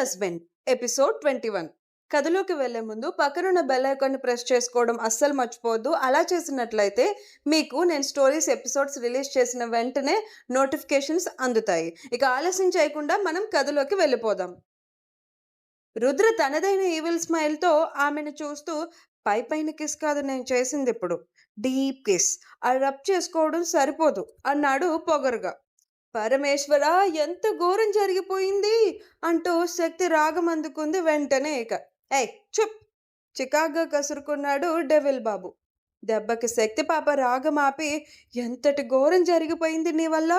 Husband episode 21. కథలోకి వెళ్లే ముందు పక్కనున్న బెల్ ఐకాన్ని ప్రెస్ చేసుకోవడం అస్సలు మర్చిపోవద్దు. అలా చేసినట్లయితే మీకు నేను స్టోరీస్ ఎపిసోడ్స్ రిలీజ్ చేసిన వెంటనే నోటిఫికేషన్స్ అందుతాయి. ఇక ఆలస్యం చేయకుండా మనం కథలోకి వెళ్ళిపోదాం. రుద్ర తనదైన ఈవిల్ స్మైల్తో ఆమెను చూస్తూ పైన కిస్ కాదు నేను చేసింది ఇప్పుడు డీప్ కిస్, అది రబ్ చేసుకోవడం సరిపోదు అన్నాడు పొగరుగా. పరమేశ్వర, ఎంత ఘోరం జరిగిపోయింది అంటూ శక్తి రాగం అందుకుంది వెంటనే. ఇక ఏయ్ చుప్, చికాగ్గా కసురుకున్నాడు డెవిల్ బాబు. దెబ్బకి శక్తి పాప రాగం ఆపి, ఎంతటి ఘోరం జరిగిపోయింది నీ వల్ల.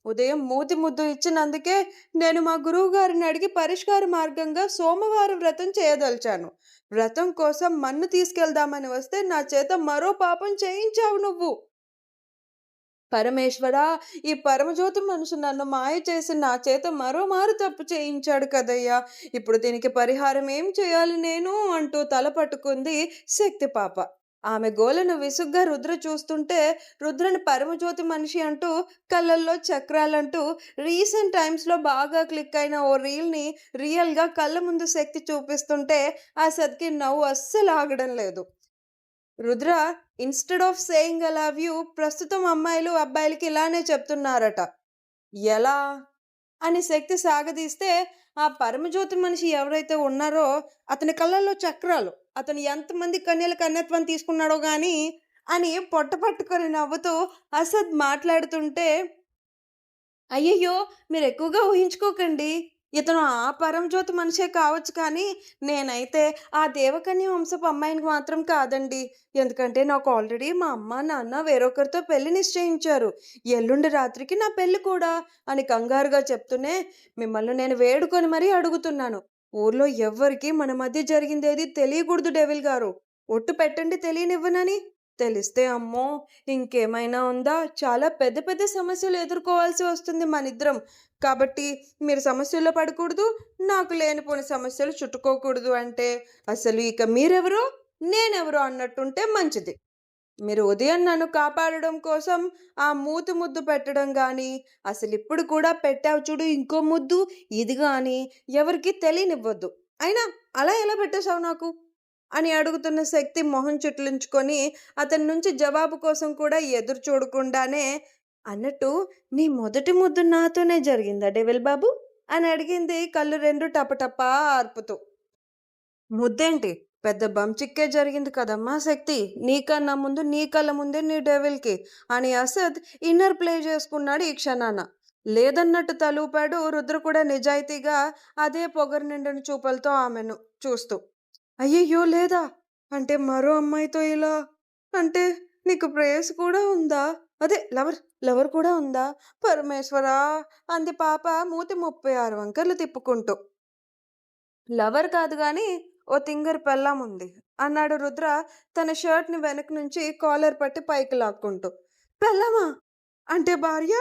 ఉదయం మూతి ముద్దు ఇచ్చినందుకే నేను మా గురువు గారిని అడిగి పరిష్కార మార్గంగా సోమవారం వ్రతం చేయదలిచాను. వ్రతం కోసం మన్ను తీసుకెళ్దామని వస్తే నా చేత మరో పాపం చేయించావు నువ్వు. పరమేశ్వరా, ఈ పరమజ్యోతి మనిషి నన్ను మాయ చేసి నా చేత మరోమారు తప్పు చేయించాడు కదయ్యా. ఇప్పుడు దీనికి పరిహారం ఏం చేయాలి నేను అంటూ తల పట్టుకుంది శక్తి పాప. ఆమె గోలను విసుగ్గా రుద్ర చూస్తుంటే, రుద్రని పరమజ్యోతి మనిషి అంటూ కళ్ళల్లో చక్రాలంటూ రీసెంట్ టైమ్స్లో బాగా క్లిక్ అయిన ఓ రీల్ని రియల్గా కళ్ళ ముందు శక్తి చూపిస్తుంటే ఆ సద్కి నవ్వు అస్సలు ఆగడం లేదు. Rudra, instead of saying I love you ప్రస్తుతం అమ్మాయిలు అబ్బాయిలకి ఇలానే చెప్తున్నారట. ఎలా అని శక్తి సాగదీస్తే, ఆ పరమజ్యోతి మనిషి ఎవరైతే ఉన్నారో అతని కళ్ళల్లో చక్రాలు, అతను ఎంతమంది కన్యల కన్యత్వం తీసుకున్నాడో గాని అని పొట్ట పట్టుకొని నవ్వుతూ అసద్ మాట్లాడుతుంటే, అయ్యయ్యో మీరు ఎక్కువగా ఊహించుకోకండి, ఇతను ఆ పరంజ్యోతి మనిషే కావచ్చు, కానీ నేనైతే ఆ దేవకన్య వంశపు అమ్మాయిని మాత్రం కాదండి. ఎందుకంటే నాకు ఆల్రెడీ మా అమ్మ నాన్న వేరొకరితో పెళ్లి నిశ్చయించారు. ఎల్లుండి రాత్రికి నా పెళ్లి కూడా అని కంగారుగా చెప్తూనే, మిమ్మల్ని నేను వేడుకొని మరీ అడుగుతున్నాను, ఊర్లో ఎవ్వరికి మన మధ్య జరిగిందేది తెలియకూడదు డెవిల్ గారు. ఒట్టు పెట్టండి తెలియనివ్వనని. తెలిస్తే అమ్మో ఇంకేమైనా ఉందా, చాలా పెద్ద పెద్ద సమస్యలు ఎదుర్కోవాల్సి వస్తుంది మనిద్దరం. కాబట్టి మీరు సమస్యల్లో పడకూడదు, నాకు లేనిపోని సమస్యలు చుట్టుకోకూడదు అంటే అసలు ఇక మీరెవరో నేనెవరో అన్నట్టుంటే మంచిది. మీరు ఉదయం నన్ను కాపాడడం కోసం ఆ మూతి ముద్దు పెట్టడం కానీ, అసలు ఇప్పుడు కూడా పెట్టావు చూడు ఇంకో ముద్దు, ఇది కానీ ఎవరికి తెలియనివ్వద్దు. అయినా అలా ఎలా పెట్టేశావు నాకు అని అడుగుతున్న శక్తి మొహం చుట్లించుకొని అతని నుంచి జవాబు కోసం కూడా ఎదురు చూడకుండానే, అన్నట్టు నీ మొదటి ముద్దు నాతోనే జరిగిందా డెవిల్ బాబు అని అడిగింది కళ్ళు రెండు టపటపా ఆర్పుతూ. ముద్దేంటి, పెద్ద బంచిక్కే జరిగింది కదమ్మా శక్తి, నీకన్నా ముందు నీ కళ్ళ ముందే నీ డెవిల్కి అని అసద్ ఇన్నర్ ప్లే చేసుకున్నాడు ఈ క్షణాన. లేదన్నట్టు తలూపాడు రుద్ర కూడా నిజాయితీగా, అదే పొగరు నిండిన చూపులతో ఆమెను చూస్తూ. అయ్యయ్యో లేదా, అంటే మరో అమ్మాయితో ఇలా, అంటే నీకు ప్రేయస్ కూడా ఉందా, అదే లవర్ లవర్ కూడా ఉందా పరమేశ్వరా అంది పాప మూతి 36 వంకర్లు తిప్పుకుంటూ. లవర్ కాదు గాని ఓ తింగర్ పెళ్ళాం ఉంది అన్నాడు రుద్ర తన షర్ట్ని వెనక నుంచి కాలర్ పట్టి పైకి లాక్కుంటూ. పెళ్ళామా అంటే భార్య?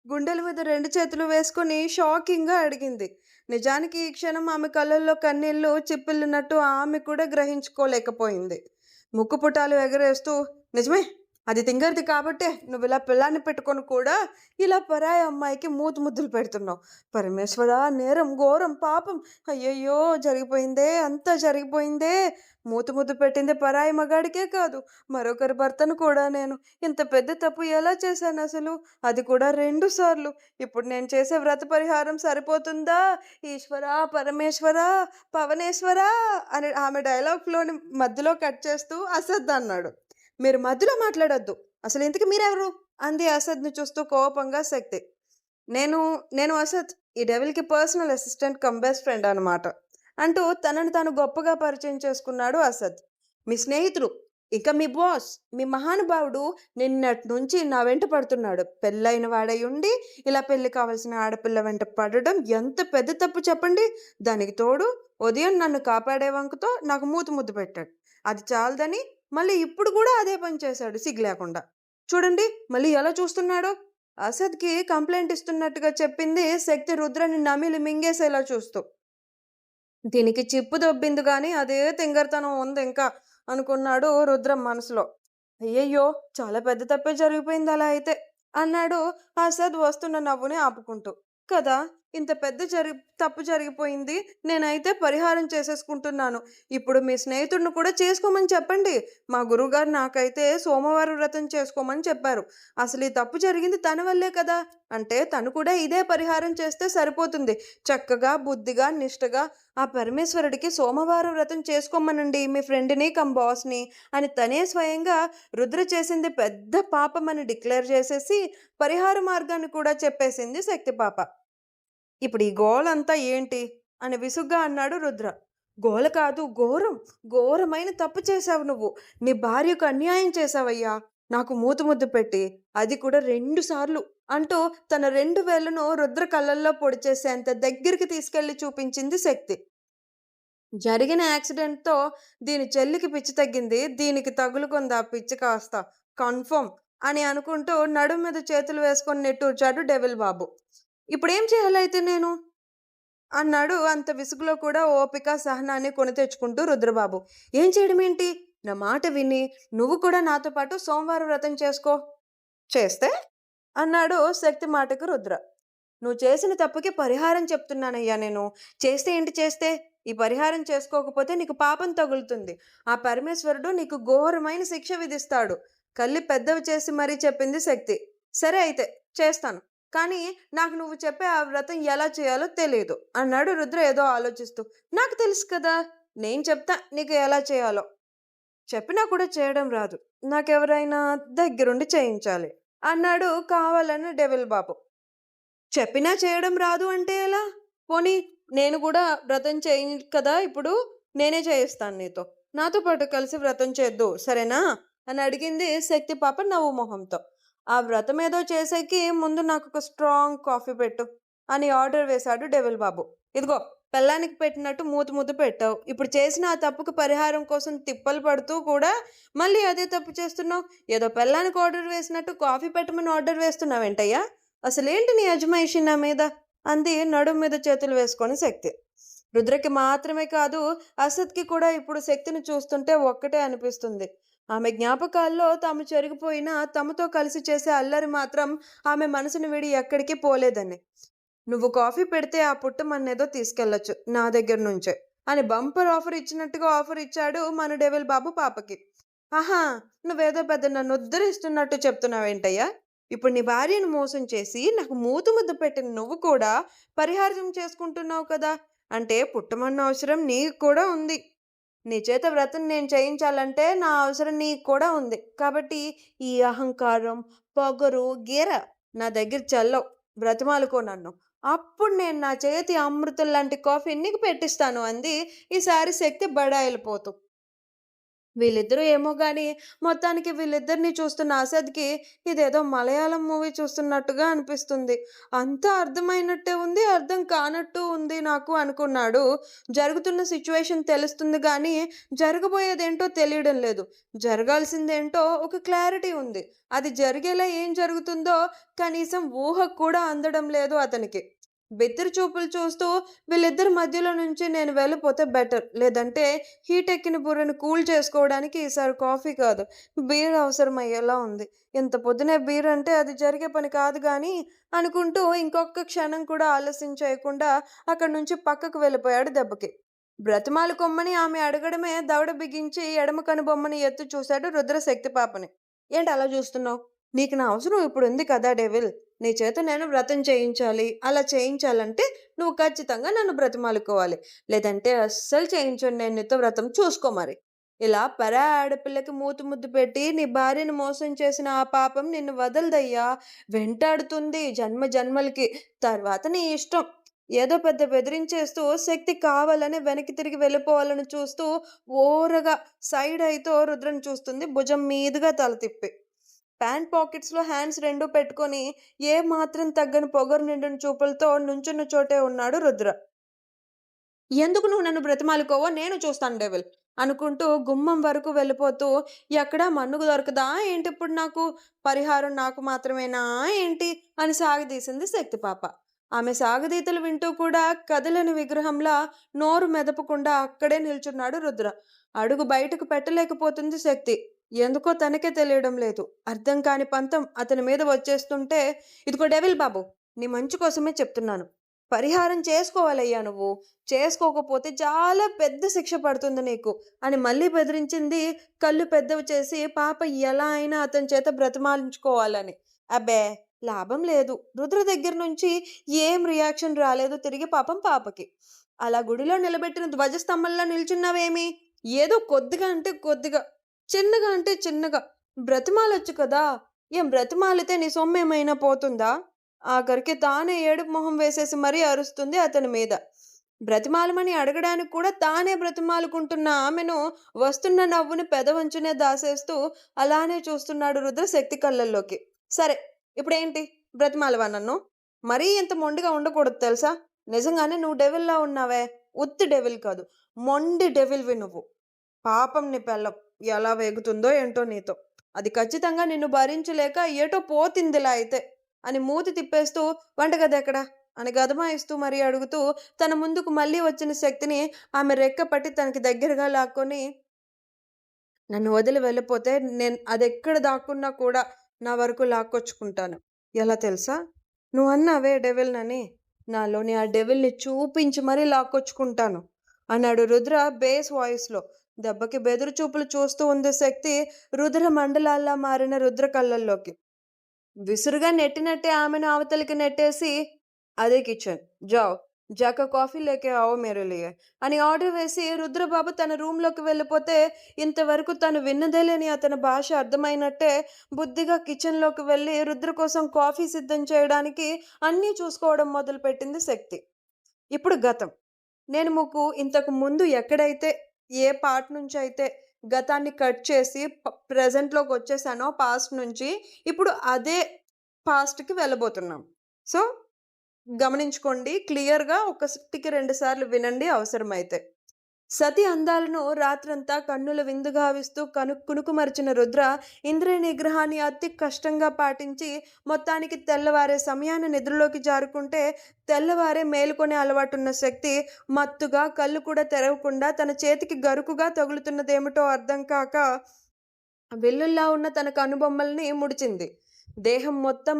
గుండెల మీద రెండు చేతులు వేసుకుని షాకింగ్గా అడిగింది. నిజానికి ఈ క్షణం ఆమె కళ్ళల్లో కన్నీళ్లు చిప్పిల్లినట్టు ఆమె కూడా గ్రహించుకోలేకపోయింది. ముక్కుపుటాలు ఎగరేస్తూ, నిజమే, అది తింగర్ది కాబట్టే నువ్వు ఇలా పిల్లాన్ని పెట్టుకొని కూడా ఇలా పరాయి అమ్మాయికి మూతి ముద్దులు పెడుతున్నావు. పరమేశ్వర, నేరం ఘోరం పాపం. అయ్యయ్యో జరిగిపోయిందే, అంతా జరిగిపోయిందే. మూతి ముద్దు పెట్టింది పరాయి మగాడికే కాదు, మరొకరి భర్తను కూడా నేను. ఇంత పెద్ద తప్పు ఎలా చేశాను అసలు, అది కూడా 2 సార్లు. ఇప్పుడు నేను చేసే వ్రత పరిహారం సరిపోతుందా? ఈశ్వరా, పరమేశ్వరా, పవనేశ్వరా అని ఆమె డైలాగ్లోని మధ్యలో కట్ చేస్తూ అసద్ అన్నాడు. మీరు మధ్యలో మాట్లాడొద్దు, అసలు ఇంతకు మీరెవరు అంది అసద్ని చూస్తూ కోపంగా శక్తి. నేను నేను అసద్, ఈ డెవిల్కి personal assistant cum best friend అనమాట అంటూ తనను తాను గొప్పగా పరిచయం చేసుకున్నాడు అసద్. మీ స్నేహితుడు, ఇక మీ బాస్, మీ మహానుభావుడు నిన్నటి నుంచి నా వెంట పడుతున్నాడు. పెళ్ళైన వాడై ఉండి ఇలా పెళ్లి కావాల్సిన ఆడపిల్ల వెంట పడడం ఎంత పెద్ద తప్పు చెప్పండి. దానికి తోడు ఉదయం నన్ను కాపాడే వంకతో నాకు మూతి ముద్దు పెట్టాడు. అది చాలదని మళ్ళీ ఇప్పుడు కూడా అదే పని చేశాడు సిగ్గు లేకుండా. చూడండి మళ్ళీ ఎలా చూస్తున్నాడో. అసద్కి కంప్లైంట్ ఇస్తున్నట్టుగా చెప్పింది శక్తి రుద్రని నమిలి మింగేసేలా చూస్తూ. దీనికి చిప్పు దొబ్బింది కానీ అదే తింగర్తనం ఉంది ఇంకా అనుకున్నాడు రుద్రం మనసులో. అయ్యయ్యో చాలా పెద్ద తప్పే జరిగిపోయింది అలా అయితే అన్నాడు అసద్ వస్తున్న నవ్వుని ఆపుకుంటూ. కదా, ఇంత పెద్ద తప్పు జరిగిపోయింది. నేనైతే పరిహారం చేసేసుకుంటున్నాను. ఇప్పుడు మీ స్నేహితుడిని కూడా చేసుకోమని చెప్పండి. మా గురువుగారు నాకైతే సోమవారం వ్రతం చేసుకోమని చెప్పారు. అసలు ఈ తప్పు జరిగింది తన వల్లే కదా! అంటే తను కూడా ఇదే పరిహారం చేస్తే సరిపోతుంది. చక్కగా, బుద్ధిగా, నిష్టగా ఆ పరమేశ్వరుడికి సోమవారం వ్రతం చేసుకోమనండి మీ ఫ్రెండ్‌ని బాస్‌ని అని తనే స్వయంగా రుద్ర చేసింది పెద్ద పాపమని డిక్లేర్ చేసేసి పరిహార మార్గాన్ని కూడా చెప్పేసింది శక్తి పాప. ఇప్పుడు ఈ గోలంతా ఏంటి? అని విసుగ్గా అన్నాడు రుద్ర. గోల కాదు ఘోరం. ఘోరమైన తప్పు చేశావు నువ్వు. నీ భార్యకు అన్యాయం చేశావయ్యా. నాకు మూతు ముద్దు పెట్టి. అది కూడా 2 సార్లు. అంటూ తన 2 వేళ్లను రుద్ర కళ్ళల్లో పొడిచేసేంత దగ్గరికి తీసుకెళ్లి చూపించింది శక్తి. జరిగిన యాక్సిడెంట్‌తో దీని చెల్లికి పిచ్చి తగ్గింది. దీనికి తగులుకుంది ఆ పిచ్చి కాస్త. కన్ఫర్మ్ అని అనుకుంటూ నడుం మీద చేతులు వేసుకొని నిట్టూర్చాడు డెవిల్ బాబు. ఇప్పుడేం చేయాలైతే నేను? అన్నాడు అంత విసుగులో కూడా ఓపిక, సహనాన్ని కొని తెచ్చుకుంటూ రుద్రబాబు. ఏం చేయడమేంటి? నా మాట విని నువ్వు కూడా నాతో పాటు సోమవారం వ్రతం చేసుకో. చేస్తే? అన్నాడు శక్తి మాటకు రుద్ర. నువ్వు చేసిన తప్పుకి పరిహారం చెప్తున్నానయ్యా నేను. చేస్తే ఏంటి చేస్తే? ఈ పరిహారం చేసుకోకపోతే నీకు పాపం తగులుతుంది. ఆ పరమేశ్వరుడు నీకు ఘోరమైన శిక్ష విధిస్తాడు. కళ్ళు పెద్దవి చేసి మరీ చెప్పింది శక్తి. సరే అయితే చేస్తాను. కానీ నాకు నువ్వు చెప్పే ఆ వ్రతం ఎలా చేయాలో తెలీదు అన్నాడు రుద్ర ఏదో ఆలోచిస్తూ. నాకు తెలుసు కదా! నేను చెప్తా నీకు ఎలా చేయాలో. చెప్పినా కూడా చేయడం రాదు. నాకెవరైనా దగ్గరుండి చేయించాలి అన్నాడు కావాలని డెవిల్ బాబు. చెప్పినా చేయడం రాదు అంటే ఎలా? పోనీ నేను కూడా వ్రతం చేయను కదా ఇప్పుడు. నేనే చేయిస్తాను నీతో. నాతో పాటు కలిసి వ్రతం చేద్దువు సరేనా? అని అడిగింది శక్తి పాప నవ్వు మొహంతో. ఆ వ్రతం ఏదో చేసేకి ముందు నాకొక స్ట్రాంగ్ కాఫీ పెట్టు అని ఆర్డర్ వేశాడు డెవిల్ బాబు. ఇదిగో పెళ్ళానికి పెట్టినట్టు మూతి ముద్దు పెట్టావు. ఇప్పుడు చేసిన ఆ తప్పుకు పరిహారం కోసం తిప్పలు పడుతూ కూడా మళ్ళీ అదే తప్పు చేస్తున్నావు. ఏదో పెళ్ళానికి ఆర్డర్ వేసినట్టు కాఫీ పెట్టమని ఆర్డర్ వేస్తున్నావేంటయ్యా? అసలేంటి నీ అజమాయిషీ నా మీద? అంది నడుం మీద చేతులు వేసుకొని శక్తి. రుద్రకి మాత్రమే కాదు అసత్కి కూడా ఇప్పుడు శక్తిని చూస్తుంటే ఒక్కటే అనిపిస్తుంది. ఆమె జ్ఞాపకాల్లో తాము చెరిగిపోయినా తమతో కలిసి చేసే అల్లరి మాత్రం ఆమె మనసును విడి ఎక్కడికి పోలేదని. నువ్వు కాఫీ పెడితే ఆ పుట్టమన్నేదో తీసుకెళ్లొచ్చు నా దగ్గర నుంచే అని బంపర్ ఆఫర్ ఇచ్చినట్టుగా ఆఫర్ ఇచ్చాడు మన డెవిల్ బాబు పాపకి. ఆహా, నువ్వేదో పెద్ద నన్ను ఉద్ధరిస్తున్నట్టు చెప్తున్నావేంటయ్యా? ఇప్పుడు నీ భార్యను మోసం చేసి నాకు మూతు ముద్దు పెట్టిన నువ్వు కూడా పరిహారం చేసుకుంటున్నావు కదా! అంటే పుట్టమన్న అవసరం నీకు కూడా ఉంది. నీ చేత వ్రతం నేను చేయించాలంటే నా అవసరం నీకు కూడా ఉంది. కాబట్టి ఈ అహంకారం, పొగరు, గీర నా దగ్గర చెల్లవు. బ్రతిమాలుకో నన్ను. అప్పుడు నేను నా చేతి అమృతం లాంటి కాఫీ నీకు పెట్టిస్తాను అంది ఈసారి శక్తి బడాయిలిపోతూ. వీళ్ళిద్దరూ ఏమో గాని మొత్తానికి వీళ్ళిద్దరిని చూస్తున్న అసద్‌కి ఇదేదో మలయాళం మూవీ చూస్తున్నట్టుగా అనిపిస్తుంది. అంతా అర్థమైనట్టే ఉంది, అర్థం కానట్టు ఉంది నాకు అనుకున్నాడు. జరుగుతున్న సిట్యుయేషన్ తెలుస్తుంది గానీ, జరగబోయేదేంటో తెలియడం లేదు. జరగాల్సిందేంటో ఒక క్లారిటీ ఉంది. అది జరిగేలా ఏం జరుగుతుందో కనీసం ఊహకు కూడా అందడం లేదు అతనికి. బిత్తర చూపులు చూస్తూ వీళ్ళిద్దరి మధ్యలో నుంచి నేను వెళ్ళిపోతే బెటర్. లేదంటే హీటెక్కిన బుర్రని కూల్ చేసుకోవడానికి ఈసారి కాఫీ కాదు, బీర్ అవసరమయ్యేలా ఉంది. ఇంత పొద్దునే బీర్ అంటే అది జరిగే పని కాదు గానీ అనుకుంటూ ఇంకొక్క క్షణం కూడా ఆలస్యం చేయకుండా అక్కడి నుంచి పక్కకు వెళ్ళిపోయాడు దెబ్బకి. బ్రతిమాలు కొమ్మని ఆమె అడగడమే దవడ బిగించి ఎడమ కనుబొమ్మని ఎత్తి చూశాడు రుద్ర శక్తి పాపని. ఏంటి అలా చూస్తున్నావు? నీకు నా అవసరం ఇప్పుడుంది కదా డెవిల్. నీ చేత నేను వ్రతం చేయించాలి. అలా చేయించాలంటే నువ్వు ఖచ్చితంగా నన్ను బ్రతిమాలుకోవాలి. లేదంటే అస్సలు చేయించను నేను నీతో వ్రతం. చూసుకో మరి. ఇలా పరాయి ఆడపిల్లకి మూతి ముద్దు పెట్టి నీ భార్యను మోసం చేసిన ఆ పాపం నిన్ను వదలదయ్యా. వెంటాడుతుంది జన్మ జన్మలకి. తర్వాత నీ ఇష్టం. ఏదో పెద్ద బెదిరించేస్తూ శక్తి కావాలని వెనక్కి తిరిగి వెళ్ళిపోవాలని చూస్తూ ఓరగా సైడ్ అయితో రుద్రని చూస్తుంది భుజం మీదుగా తల తిప్పి. ప్యాంట్ పాకెట్స్‌లో హ్యాండ్స్ 2 పెట్టుకొని ఏ మాత్రం తగ్గని పొగరు నిండిన చూపులతో నుంచున్న చోటే ఉన్నాడు రుద్ర. ఎందుకు నువ్వు నన్ను బ్రతిమాలుకోవో నేను చూస్తాను డెవిల్ అనుకుంటూ గుమ్మం వరకు వెళ్ళిపోతూ ఎక్కడా మన్నుకు దొరకదా ఏంటిప్పుడు నాకు? పరిహారం నాకు మాత్రమేనా ఏంటి? అని సాగదీసింది శక్తి పాప. ఆమె సాగదీతలు వింటూ కూడా కదలని విగ్రహంలా నోరు మెదపకుండా అక్కడే నిల్చున్నాడు రుద్ర. అడుగు బయటకు పెట్టలేకపోతుంది శక్తి. ఎందుకో తనకే తెలియడం లేదు. అర్థం కాని పంతం అతని మీద వచ్చేస్తుంటే, ఇదిగో డెవిల్ బాబు! నీ మంచి కోసమే చెప్తున్నాను. పరిహారం చేసుకోవాలయ్యా నువ్వు. చేసుకోకపోతే చాలా పెద్ద శిక్ష పడుతుంది నీకు" అని మళ్ళీ బెదిరించింది. కళ్ళు పెద్దవి చేసి పాప ఎలా అయినా అతని చేత బ్రతిమాలించుకోవాలని. అబ్బే! లాభం లేదు. రుద్ర దగ్గర నుంచి ఏం రియాక్షన్ రాలేదు తిరిగి పాపం పాపకి. అలా గుడిలో నిలబెట్టిన ధ్వజస్తంభంలా నిల్చున్నావేమి? ఏదో కొద్దిగా అంటే కొద్దిగా, చిన్నగా అంటే చిన్నగా బ్రతిమాలొచ్చు కదా! ఏం బ్రతిమాలితే నీ సొమ్మేమైనా పోతుందా? ఆఖరికి తానే ఏడుపు మొహం వేసేసి మరీ అరుస్తుంది అతని మీద. బ్రతిమాలమని అడగడానికి కూడా తానే బ్రతిమాలుకుంటున్న ఆమెను వస్తున్న నవ్వుని పెదవంచునే దాసేస్తూ అలానే చూస్తున్నాడు రుద్ర శక్తి కళ్ళల్లోకి. సరే, ఇప్పుడేంటి? బ్రతిమాలవా నన్ను? మరీ ఇంత మొండిగా ఉండకూడదు తెలుసా? నిజంగానే నువ్వు డెవిల్‌లా ఉన్నావే. ఉత్తి డెవిల్ కాదు. మొండి డెవిల్‌వి నువ్వు. పాపం నీ పెళ్ళం. ఎలా వేగుతుందో ఏంటో నీతో. అది ఖచ్చితంగా నిన్ను భరించలేక ఏటో పోతిందిలా అయితే అని మూతి తిప్పేస్తూ వంటగదెక్కడ అని గదమాయిస్తూ మరీ అడుగుతూ తన ముందుకు మళ్ళీ వచ్చిన శక్తిని ఆమె రెక్క పట్టి తనకి దగ్గరగా లాక్కొని, నన్ను వదిలి వెళ్ళిపోతే నేను అదెక్కడ దాక్కున్నా కూడా నా వరకు లాక్కొచ్చుకుంటాను. ఎలా తెలుసా? నువ్వన్నావే డెవిల్‌నని, నాలోని ఆ డెవిల్‌ని చూపించి మరీ లాక్కొచ్చుకుంటాను అన్నాడు రుద్ర బేస్ వాయిస్‌లో. దెబ్బకి బెదురు చూపులు చూస్తూ ఉంది శక్తి రుద్ర మండలాల్లా మారిన రుద్ర కళ్ళల్లోకి. విసురుగా నెట్టినట్టే ఆమెను అవతలికి నెట్టేసి, "అదే కిచెన్. జాओ, जाकर कॉफ़ी लेके आओ मेरे लिए" అని ఆర్డర్ వేసి రుద్రబాబు తన రూమ్‌లోకి వెళ్ళిపోతే, ఇంతవరకు తను విన్నదే లేని అతని భాష అర్థమైనట్టే బుద్ధిగా కిచెన్‌లోకి వెళ్ళి రుద్ర కోసం కాఫీ సిద్ధం చేయడానికి అన్నీ చూసుకోవడం మొదలుపెట్టింది శక్తి. ఇప్పుడు గతం. నేను మీకు ఇంతకు ముందు ఎక్కడైతే ఏ పార్ట్ నుంచయితే గతాన్ని కట్ చేసి ప్రెజెంట్‌లోకొచ్చేసానో పాస్ట్ నుంచి, ఇప్పుడు అదే పాస్ట్‌కి వెళ్ళబోతున్నాం. సో, గమనించుకోండి క్లియర్‌గా ఒకటికి 2 సార్లు వినండి అవసరమైతే. సతి అందాలను రాత్రంతా కన్నుల విందు గావిస్తూ కునుకుమరిచిన రుద్ర ఇంద్రియ నిగ్రహాన్ని అతి కష్టంగా పాటించి మొత్తానికి తెల్లవారే సమయాన నిద్రలోకి జారుకుంటే, తెల్లవారే మేలుకొనే అలవాటున్న శక్తి మత్తుగా కళ్ళు కూడా తెరవకుండా తన చేతికి గరుకుగా తగులుతున్నదేమిటో అర్థం కాక వెల్లుల్లా ఉన్న తన కనుబొమ్మల్ని ముడిచింది. దేహం మొత్తం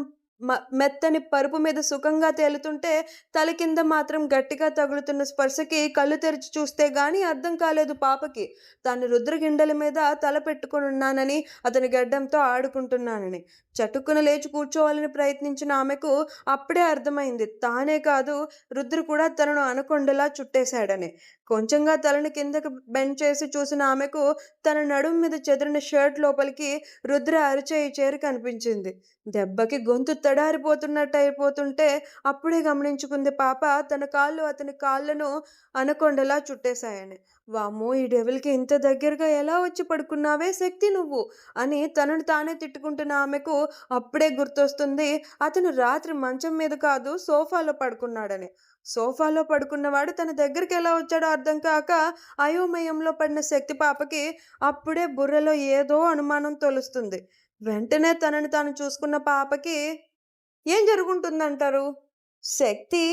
మెత్తని పరుపు మీద సుఖంగా తేలుతుంటే, తల కింద మాత్రం గట్టిగా తగులుతున్న స్పర్శకి కళ్ళు తెరిచి చూస్తే గానీ అర్థం కాలేదు పాపకి. తాను రుద్రగిండెల మీద తల పెట్టుకొనున్నానని, అతని గడ్డంతో ఆడుకుంటున్నానని. చటుక్కున లేచి కూర్చోవాలని ప్రయత్నించిన ఆమెకు అప్పుడే అర్థమైంది. తానే కాదు, రుద్ర కూడా తనను అనకొండలా చుట్టేశాడని. కొంచెంగా తలని కిందకి బెండ్ చేసి చూసిన ఆమెకు తన నడుం మీద చెదిరిన షర్ట్ లోపలికి రుద్ర అరచేయి చేరి కనిపించింది. దెబ్బకి గొంతు తడారిపోతున్నట్టయిపోతుంటే అప్పుడే గమనించుకుంది పాప తన కాళ్ళు అతని కాళ్ళను అనకొండలా చుట్టేశాయని. వామ్మో! ఈ డెవిల్‌కి ఇంత దగ్గరగా ఎలా వచ్చి పడుకున్నావే శక్తి నువ్వు అని తనను తానే తిట్టుకుంటున్న ఆమెకు అప్పుడే గుర్తొస్తుంది అతను రాత్రి మంచం మీద కాదు సోఫాలో పడుకున్నాడని. సోఫాలో పడుకున్నవాడు తన దగ్గరికి ఎలా వచ్చాడో అర్థం కాక అయోమయంలో పడిన శక్తి పాపకి అప్పుడే బుర్రలో ఏదో అనుమానం తొలుస్తుంది. వెంటనే తనని తాను చూసుకున్న పాపకి ఏం జరుగుంటుందంటారు? శక్తి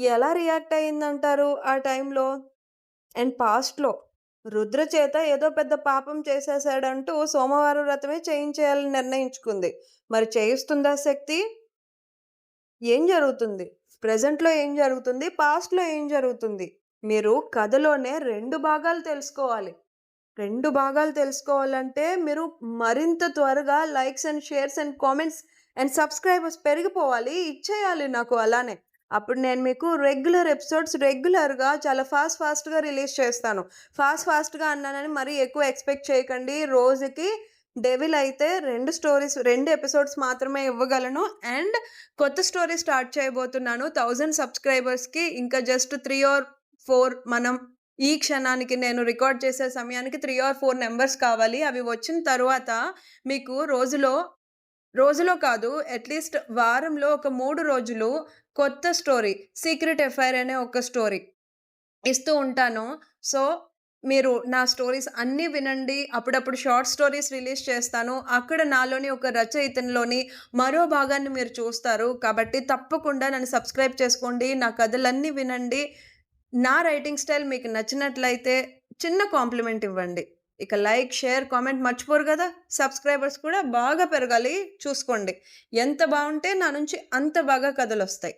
ఎలా రియాక్ట్ అయిందంటారు ఆ టైంలో? అండ్ పాస్ట్‌లో రుద్ర చేత ఏదో పెద్ద పాపం చేసేసాడంటూ సోమవారం వ్రతమే చేయించేయాలని నిర్ణయించుకుంది. మరి చేయిస్తుందా శక్తి? ఏం జరుగుతుంది? ప్రెజెంట్‌లో ఏం జరుగుతుంది? పాస్ట్‌లో ఏం జరుగుతుంది? మీరు కథలోనే 2 భాగాలు తెలుసుకోవాలి. 2 భాగాలు తెలుసుకోవాలంటే మీరు మరింత త్వరగా likes and shares and comments and subscribers పెరిగిపోవాలి. ఇచ్చేయాలి నాకు అలానే. అప్పుడు నేను మీకు రెగ్యులర్ ఎపిసోడ్స్ రెగ్యులర్‌గా చాలా ఫాస్ట్‌గా రిలీజ్ చేస్తాను. ఫాస్ట్‌గా అన్నానని మరీ ఎక్కువ ఎక్స్‌పెక్ట్ చేయకండి. రోజుకి డెవిల్ అయితే 2 ఎపిసోడ్స్ మాత్రమే ఇవ్వగలను. అండ్ కొత్త స్టోరీ స్టార్ట్ చేయబోతున్నాను. 1000 సబ్స్క్రైబర్స్‌కి ఇంకా జస్ట్ 3 ఆర్ 4 మనం ఈ క్షణానికి నేను రికార్డ్ చేసే సమయానికి 3 ఆర్ 4 నంబర్స్ కావాలి. అవి వచ్చిన తరువాత మీకు రోజులో కాదు అట్‌లీస్ట్ వారంలో ఒక 3 రోజులు కొత్త స్టోరీ 'సీక్రెట్ ఎఫైర్' అనే ఒక స్టోరీ ఇస్తూ ఉంటాను. సో, మీరు నా స్టోరీస్ అన్నీ వినండి. అప్పుడప్పుడు షార్ట్ స్టోరీస్ రిలీజ్ చేస్తాను. అక్కడ నాలోని ఒక రచయితనిలోని మరో భాగాన్ని మీరు చూస్తారు. కాబట్టి తప్పకుండా నన్ను సబ్స్క్రైబ్ చేసుకోండి. నా కథలన్నీ వినండి. నా రైటింగ్ స్టైల్ మీకు నచ్చినట్లయితే చిన్న కాంప్లిమెంట్ ఇవ్వండి. ఇక లైక్, షేర్, కామెంట్ మర్చిపోరు గదా! సబ్స్క్రైబర్స్ కూడా బాగా పెరగాలి చూసుకోండి. ఎంత బావుంటే నా నుంచి అంత బాగా కథలొస్తాయి.